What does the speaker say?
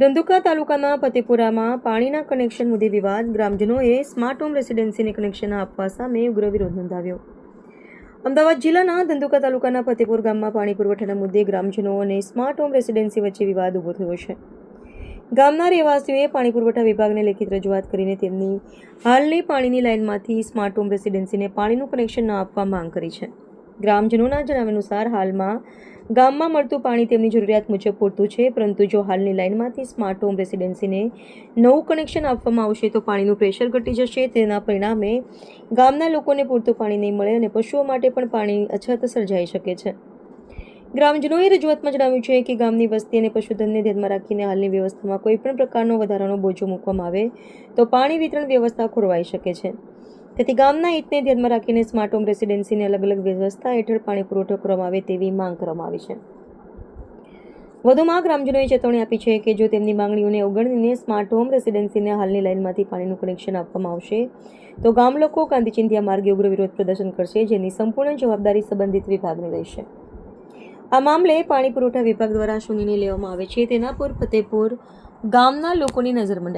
ધંધુકા તાલુકાના ફતેપુરામાં પાણીના કનેક્શન મુદ્દે વિવાદ. ગ્રામજનોએ સ્માર્ટ હોમ રેસિડેન્સીને કનેક્શન આપવા સામે ઉગ્ર વિરોધ નોંધાવ્યો. અમદાવાદ જિલ્લાના ધંધુકા તાલુકાના ફતેપુર ગામમાં પાણી પુરવઠાના મુદ્દે ગ્રામજનો અને સ્માર્ટ હોમ રેસિડેન્સી વચ્ચે વિવાદ ઊભો થયો છે. ગામના રહેવાસીઓએ પાણી પુરવઠા વિભાગને લેખિત રજૂઆત કરીને તેમની હાલની પાણીની લાઇનમાંથી સ્માર્ટ હોમ રેસિડેન્સીને પાણીનું કનેક્શન ન આપવા માંગ કરી છે. ગ્રામજનોના જણાવ્યા અનુસાર હાલમાં ગામમાં મળતું પાણી તેમની જરૂરિયાત મુજબ પૂરતું છે, પરંતુ જો હાલની લાઇનમાંથી સ્માર્ટ હોમ રેસિડેન્સીને નવું કનેક્શન આપવામાં આવશે તો પાણીનું પ્રેશર ઘટી જશે. તેના પરિણામે ગામના લોકોને પૂરતું પાણી નહીં મળે અને પશુઓ માટે પણ પાણી અછત સર્જાઈ શકે છે. ગ્રામજનોએ રજૂઆતમાં જણાવ્યું છે કે ગામની વસ્તી અને પશુધનને ધ્યાનમાં રાખીને હાલની વ્યવસ્થામાં કોઈપણ પ્રકારનો વધારાનો બોજો મૂકવામાં આવે તો પાણી વિતરણ વ્યવસ્થા ખોરવાઈ શકે છે. તેથી ગામના હિતને ધ્યાનમાં રાખીને સ્માર્ટ હોમ રેસિડેન્સીને અલગ અલગ વ્યવસ્થા હેઠળ પાણી પુરવઠો કરવામાં આવે તેવી માંગ કરવામાં આવી છે. વધુમાં ગ્રામજનોએ ચેતવણી આપી છે કે જો તેમની માંગણીઓને અવગણીને સ્માર્ટ હોમ રેસિડેન્સીને હાલની લાઇનમાંથી પાણીનું કનેક્શન આપવામાં આવશે તો ગામ લોકો ગાંધી ચિંધ્યા માર્ગે ઉગ્ર વિરોધ પ્રદર્શન કરશે, જેની સંપૂર્ણ જવાબદારી સંબંધિત વિભાગની રહેશે. આ મામલે પાણી પુરવઠા વિભાગ દ્વારા શું નિર્ણય લેવામાં આવે છે તેના પર ફતેપુર ગામના લોકોની નજર મંડાઈ.